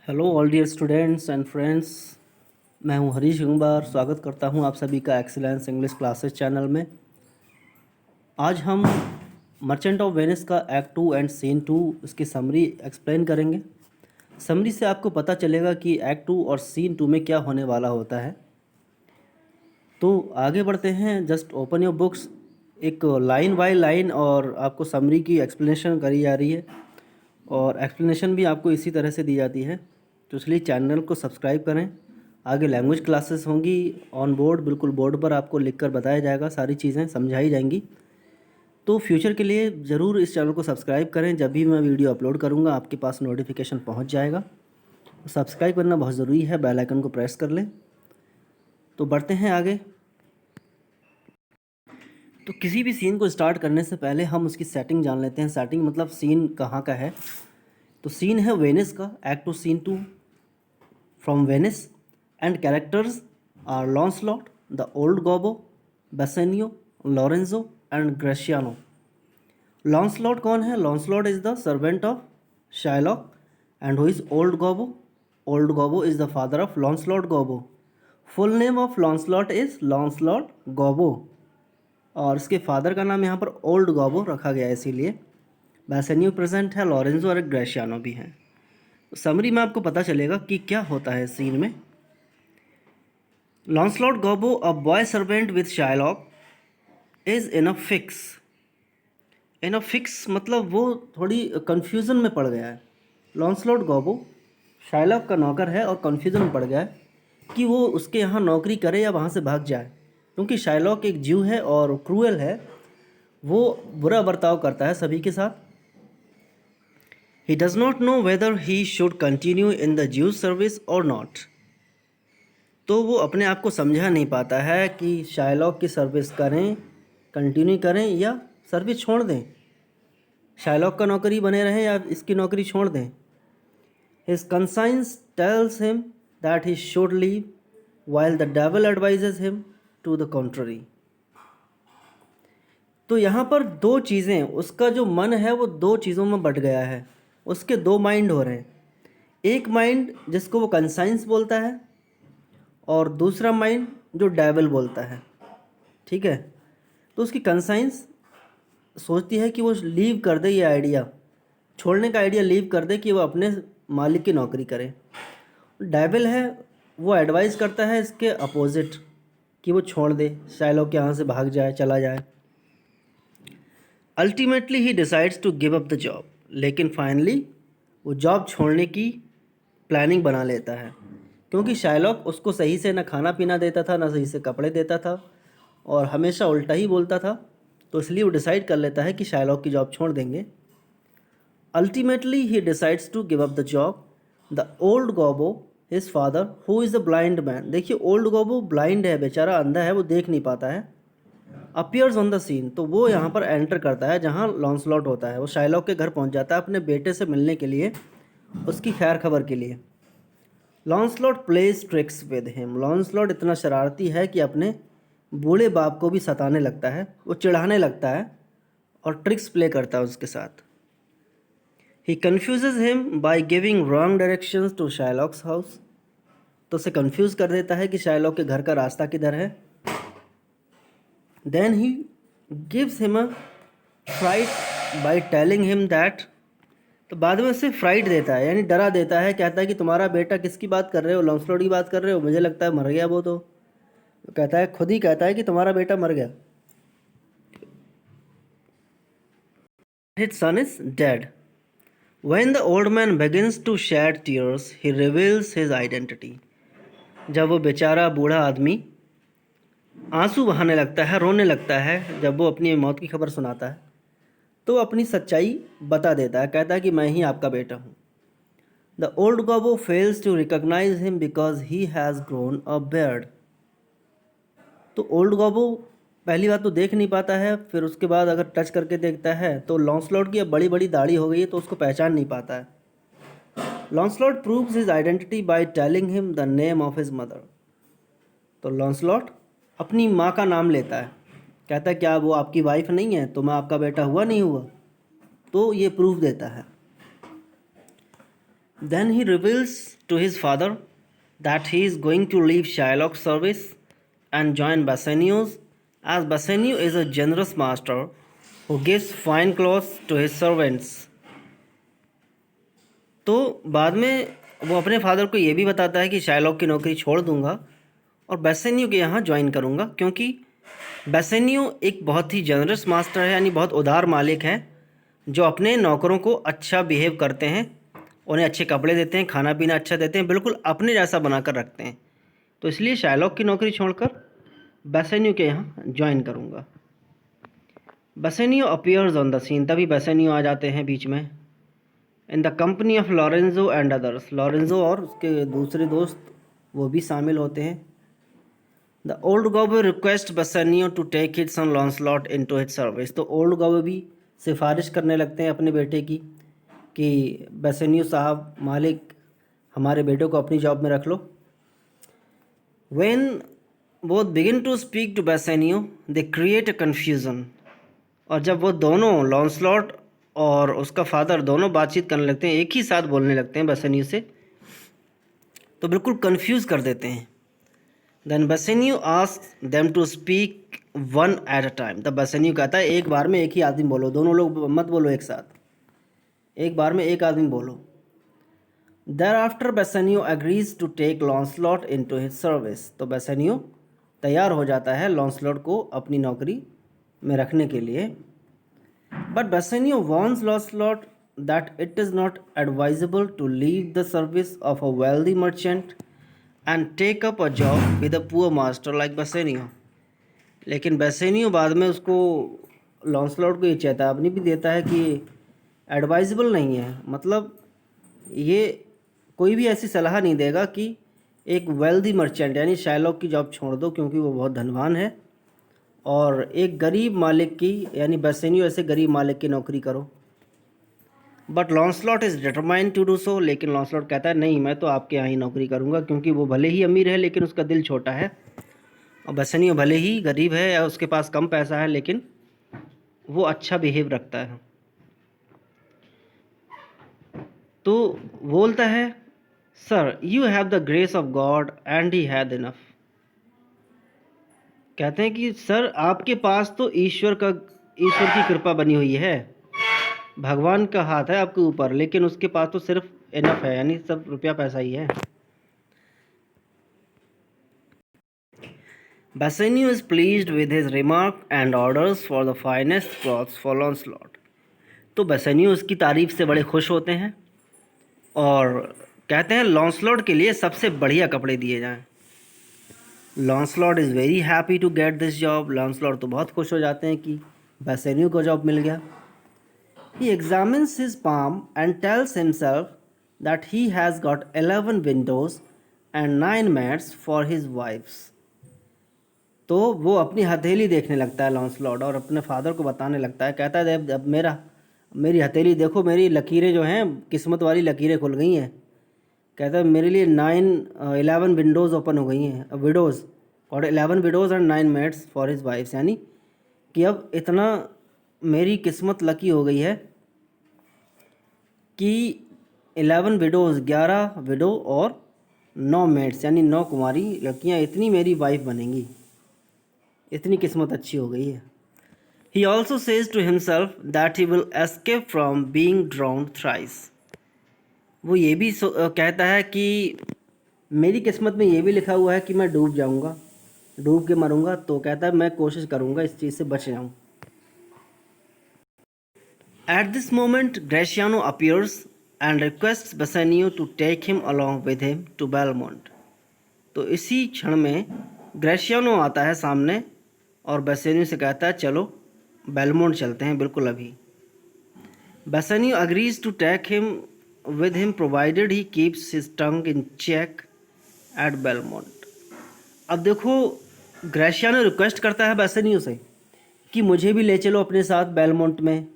Hello all dear students and friends. मैं हूं हरीश गंगवार। स्वागत करता हूं आप सभी का एक्सीलेंस इंग्लिश क्लासेस चैनल में। आज हम मर्चेंट ऑफ वेनिस का एक्ट 2 एंड सीन 2 इसकी समरी एक्सप्लेन करेंगे। समरी से आपको पता चलेगा कि एक्ट 2 और सीन 2 में क्या होने वाला होता है। तो आगे बढ़ते हैं। Just open your books. एक लाइन बाय लाइन और आपको समरी की एक्सप्लेनेशन करी जा रही है और एक्सप्लेनेशन भी आपको इसी तरह से दी जाती है। तो इसलिए चैनल को सब्सक्राइब करें। आगे लैंग्वेज क्लासेस होंगी ऑन बोर्ड, बिल्कुल बोर्ड पर आपको लिखकर बताया जाएगा, सारी चीज़ें समझाई जाएंगी। तो फ्यूचर के लिए ज़रूर इस चैनल को सब्सक्राइब करें। जब भी मैं वीडियो अपलोड करूँगा आपके पास नोटिफिकेशन पहुँच जाएगा। सब्सक्राइब करना बहुत ज़रूरी है, बेल आइकन को प्रेस कर लें। तो बढ़ते हैं आगे। तो किसी भी सीन को स्टार्ट करने से पहले हम उसकी सेटिंग जान लेते हैं। सेटिंग मतलब सीन कहाँ का है। तो सीन है वेनिस का, act 2 scene 2 from Venice and characters are Launcelot, the old Gobbo, Bassanio, Lorenzo and Gratiano. Launcelot कौन है? Launcelot is the servant of Shylock and who is old Gobbo? Old Gobbo is the father of Launcelot Gobbo. Full name of Launcelot is Launcelot Gobbo और इसके father का नाम यहाँ पर old गॉबो रखा गया है, इसीलिए बेसेनियो प्रेजेंट है, लॉरेंजो और ग्रेशियानो भी हैं। तो समरी में आपको पता चलेगा कि क्या होता है सीन में। Launcelot Gobbo a boy servant with Shylock is in a fix. In a fix मतलब वो थोड़ी कन्फ्यूज़न में पड़ गया है। लॉन्सलॉट गॉबो शाइलॉक का नौकर है और कन्फ्यूज़न में पड़ गया है कि वो उसके यहाँ नौकरी करे या वहाँ से भाग जाए, क्योंकि शाइलॉक एक ज्यू है और क्रूएल है। वो बुरा बर्ताव करता है सभी के साथ। He does not know whether he should continue in the ज्यू सर्विस और नॉट। तो वो अपने आप को समझा नहीं पाता है कि शाइलॉक की सर्विस करें, कंटिन्यू करें या सर्विस छोड़ दें, शाइलॉक का नौकरी बने रहें या इसकी नौकरी छोड़ दें। His conscience tells him that he should leave while the devil advises him to the contrary. तो यहाँ पर दो चीज़ें, उसका जो मन है वो दो चीज़ों में बट गया है। उसके दो माइंड हो रहे हैं। एक माइंड जिसको वो कंसाइंस बोलता है और दूसरा माइंड जो डेविल बोलता है। ठीक है। तो उसकी कंसाइंस सोचती है कि वो लीव कर दे, ये आइडिया छोड़ने का आइडिया लीव कर दे कि वो अपने मालिक की नौकरी करे। डेविल है, वो एडवाइस करता है इसके अपोजिट कि वो छोड़ दे, शाइलॉक के यहाँ से भाग जाए, चला जाए। Ultimately he decides to give up the job, लेकिन फाइनली वो जॉब छोड़ने की प्लानिंग बना लेता है, क्योंकि शाइलॉक उसको सही से ना खाना पीना देता था, ना सही से कपड़े देता था और हमेशा उल्टा ही बोलता था। तो इसलिए वो डिसाइड कर लेता है कि शाइलॉक की जॉब छोड़ देंगे। Ultimately he decides to give up the job. The old Gobbo his father who is a blind man. देखिए, ओल्ड गॉबो ब्लाइंड है, बेचारा अंधा है, वो देख नहीं पाता है। अपियर्स ऑन द सीन, तो वो यहाँ पर एंटर करता है जहाँ लॉन्सलॉट होता है। वो शाइलॉक के घर पहुँच जाता है अपने बेटे से मिलने के लिए, उसकी खैर खबर के लिए। लॉन्सलॉट प्लेज ट्रिक्स विद हिम। लॉन्सलॉट इतना शरारती है कि अपने बूढ़े बाप को भी सताने लगता है, वो चिढ़ाने लगता है और ट्रिक्स प्ले करता है उसके साथ। He confuses him by giving wrong directions to Shylock's house. तो उसे कन्फ्यूज़ कर देता है कि शाइलॉक के घर का रास्ता किधर है। Then he gives him a fright by telling him that. तो बाद में उसे फ्राइट देता है, यानी डरा देता है। कहता है कि तुम्हारा बेटा, किसकी बात कर रहे हो? लॉन्सलॉट की बात कर रहे हो? मुझे लगता है मर गया वो। तो कहता है, खुद ही कहता है कि तुम्हारा बेटा मर गया। His son is dead. When the old man begins to shed tears, he reveals his identity. जब वो बेचारा बूढ़ा आदमी आंसू बहाने लगता है, रोने लगता है, जब वो अपनी मौत की खबर सुनाता है, तो अपनी सच्चाई बता देता है। कहता है कि मैं ही आपका बेटा हूँ। The old Gobbo fails to recognize him because he has grown a beard. तो ओल्ड गॉबो पहली बात तो देख नहीं पाता है, फिर उसके बाद अगर टच करके देखता है तो लॉन्सलॉट की अब बड़ी बड़ी दाढ़ी हो गई है, तो उसको पहचान नहीं पाता है। Launcelot proves his identity by telling him the name of his mother. तो लॉन्सलॉट अपनी माँ का नाम लेता है, कहता है क्या वो आपकी वाइफ नहीं है, तो मैं आपका बेटा हुआ नहीं हुआ? तो ये प्रूफ देता है। Then he reveals to his father that he is going to leave Shylock's service and join Bassanio's, as Bassanio is a generous master who gives fine clothes to his servants. तो बाद में वो अपने father को ये भी बताता है कि शायलॉक की नौकरी छोड़ दूंगा और बेसेनियो के यहाँ ज्वाइन करूंगा, क्योंकि बेसेनियो एक बहुत ही जनरस मास्टर है, यानी बहुत उदार मालिक है, जो अपने नौकरों को अच्छा बिहेव करते हैं, उन्हें अच्छे कपड़े देते हैं, खाना पीना अच्छा देते हैं, बिल्कुल अपने जैसा बनाकर रखते हैं। तो इसलिए शायलॉक की नौकरी छोड़कर बेसेनियो के यहाँ ज्वाइन करूँगा। Bassanio appears on the scene, तभी बेसेनियो आ जाते हैं बीच में। In the company of Lorenzo and others, Lorenzo और उसके दूसरे दोस्त वो भी शामिल होते हैं। The old Gobbo request Bassanio to take his son Launcelot into his service, तो ओल्ड गॉबे भी सिफारिश करने लगते हैं अपने बेटे की कि बेसेनियो साहब, मालिक, हमारे बेटे को अपनी जॉब में रख लो। When both begin to speak to Bassanio they create a confusion, और जब वो दोनों लॉन्सलॉट और उसका फादर दोनों बातचीत करने लगते हैं, एक ही साथ बोलने लगते हैं बेसेनियो से, तो बिल्कुल कंफ्यूज कर देते हैं। Then Bassanio asks them to speak one at a time, तब बेसेनियो कहता है एक बार में एक ही आदमी बोलो, दोनों लोग मत बोलो एक साथ, एक बार में एक आदमी बोलो। There after Bassanio agrees to take Launcelot into his service, तो बेसेनियो तैयार हो जाता है लॉन्सलॉट को अपनी नौकरी में रखने के लिए। But Bassanio warns Launcelot that it is not advisable to leave the service of a wealthy merchant and take up a job with a poor master like Bassanio। लेकिन बेसेनियो बाद में उसको लॉन्सलॉट को ये चेतावनी भी देता है कि एडवाइजेबल नहीं है, मतलब ये कोई भी ऐसी सलाह नहीं देगा कि एक वेल्दी मर्चेंट यानी शायलॉक की जॉब छोड़ दो, क्योंकि वो बहुत धनवान है, और एक गरीब मालिक की यानी बेसेनियो ऐसे गरीब मालिक की नौकरी करो। But Launcelot is determined to do so, लेकिन लॉन्सलॉट कहता है नहीं, मैं तो आपके यहाँ ही नौकरी करूँगा, क्योंकि वो भले ही अमीर है लेकिन उसका दिल छोटा है, और बेसेनियो भले ही गरीब है या उसके पास कम पैसा है लेकिन वो अच्छा बिहेव रखता है। तो बोलता है sir you have the grace of God and he had enough, कहते हैं कि सर आपके पास तो ईश्वर की कृपा बनी हुई है, भगवान का हाथ है आपके ऊपर, लेकिन उसके पास तो सिर्फ इनफ है, यानी सब रुपया पैसा ही है। Bassanio is pleased with his remark and orders for the finest clothes for Lancelot। तो बेसेनियो उसकी तारीफ से बड़े खुश होते हैं और कहते हैं लॉन्सलॉट के लिए सबसे बढ़िया कपड़े दिए जाएं। Launcelot is very happy to get this job, Launcelot तो बहुत खुश हो जाते हैं कि बेसेनियो को जॉब मिल गया। He examines his palm and tells himself that he has got 11 windows and 9 mats for his wives। तो वो अपनी हथेली देखने लगता है लॉन्सलॉट और अपने फादर को बताने लगता है, कहता है अब मेरी हथेली देखो, मेरी लकीरें जो हैं किस्मत वाली लकीरें खुल गई हैं। कहता है मेरे लिए 11 विंडोज़ ओपन हो गई हैं, विडोज़ और 11 widows and 9 mates for his wives, यानी कि अब इतना मेरी किस्मत लकी हो गई है कि 11 विडोज़ 11 विडो और 9 मेट्स यानी 9 कुमारी लड़कियाँ, इतनी मेरी वाइफ बनेंगी, इतनी किस्मत अच्छी हो गई है। He also says to himself that he will escape from being drowned thrice। वो ये भी कहता है कि मेरी किस्मत में ये भी लिखा हुआ है कि मैं डूब जाऊंगा, डूब के मरूंगा, तो कहता है मैं कोशिश करूंगा इस चीज़ से बच जाऊं। At this moment Gratiano appears and requests Bassanio to take him along with him to Belmont। तो इसी क्षण में ग्रेशियानो आता है सामने और बेसेनियो से कहता है चलो बेलमोंट चलते हैं बिल्कुल अभी। Bassanio agrees to take him with him provided he keeps his tongue in check at Belmont। अब देखो ग्रेशियानो रिक्वेस्ट करता है बेसेनियो से कि मुझे भी ले चलो अपने साथ बेलमोंट में,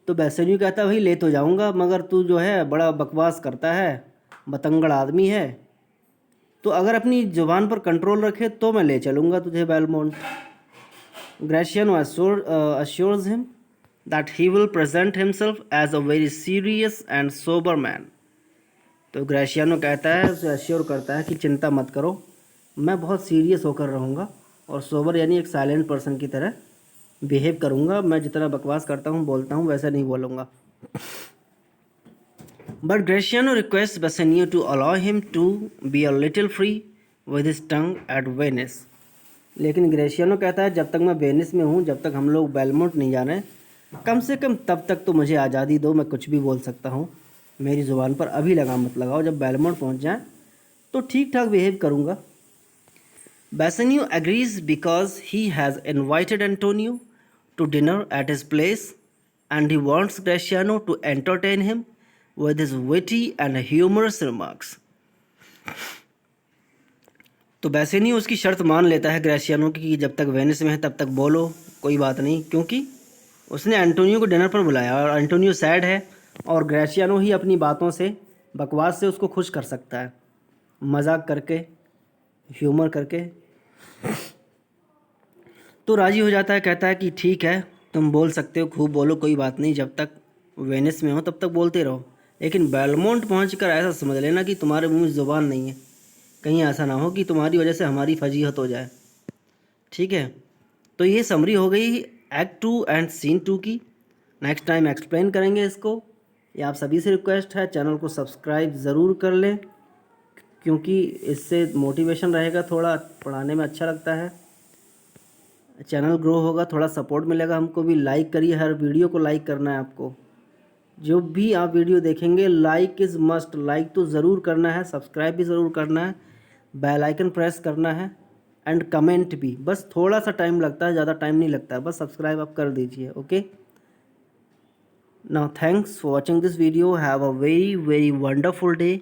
तो बेसेनियो कहता है भाई ले तो जाऊंगा, मगर तू जो है बड़ा बकवास करता है, बतंगड़ आदमी है, तो अगर अपनी ज़ुबान पर कंट्रोल रखे तो मैं ले चलूँगा तुझे Belmont. Gratiano assures him that he will present himself as a very serious and sober man तो ग्रेशियानो कहता है, उसे अश्योर करता है कि चिंता मत करो, मैं बहुत सीरियस होकर रहूँगा और सोबर यानी एक साइलेंट पर्सन की तरह बिहेव करूँगा। मैं जितना बकवास करता हूँ बोलता हूँ वैसा नहीं बोलूँगा। But Gratiano request Bassanio to allow him to be a little free with his tongue at Venice. लेकिन ग्रेशियानो कहता है जब तक मैं वेनिस में हूँ, जब तक हम लोग बेलमोंट नहीं जा रहे, कम से कम तब तक तो मुझे आज़ादी दो, मैं कुछ भी बोल सकता हूँ। मेरी ज़ुबान पर अभी लगाम मत लगाओ, जब बेलमोंट पहुँच जाए तो ठीक ठाक बिहेव करूँगा। Bassanio agrees because he has invited Antonio to dinner at his place and he wants Graciano to entertain him with his witty and humorous remarks. तो बेसेनियो उसकी शर्त मान लेता है ग्रेशियानो की कि जब तक वेनिस में है तब तक बोलो, कोई बात नहीं, क्योंकि उसने एंटोनियो को डिनर पर बुलाया और एंटोनियो सैड है और ग्रेशियानो ही अपनी बातों से, बकवास से उसको खुश कर सकता है, मजाक करके, ह्यूमर करके। तो राज़ी हो जाता है, कहता है कि ठीक है तुम बोल सकते हो, खूब बोलो, कोई बात नहीं, जब तक वेनिस में हो तब तक बोलते रहो, लेकिन बेलमोंट पहुंचकर ऐसा समझ लेना कि तुम्हारे मुंह में ज़ुबान नहीं है, कहीं ऐसा ना हो कि तुम्हारी वजह से हमारी फजीहत हो जाए। ठीक है, तो ये समरी हो गई एक्ट 2 एंड सीन 2 की। नेक्स्ट टाइम एक्सप्लेन करेंगे इसको। ये आप सभी से रिक्वेस्ट है, चैनल को सब्सक्राइब ज़रूर कर लें, क्योंकि इससे मोटिवेशन रहेगा, थोड़ा पढ़ाने में अच्छा लगता है, चैनल ग्रो होगा, थोड़ा सपोर्ट मिलेगा हमको भी। लाइक करिए, हर वीडियो को लाइक करना है आपको। जो भी आप वीडियो देखेंगे लाइक इज़ मस्ट, लाइक तो ज़रूर करना है, सब्सक्राइब भी ज़रूर करना है, बेल आइकन प्रेस करना है एंड कमेंट भी। बस थोड़ा सा टाइम लगता है, ज़्यादा टाइम नहीं लगता है, बस सब्सक्राइब आप कर दीजिए। Okay, now thanks for watching this video, have a very very wonderful day.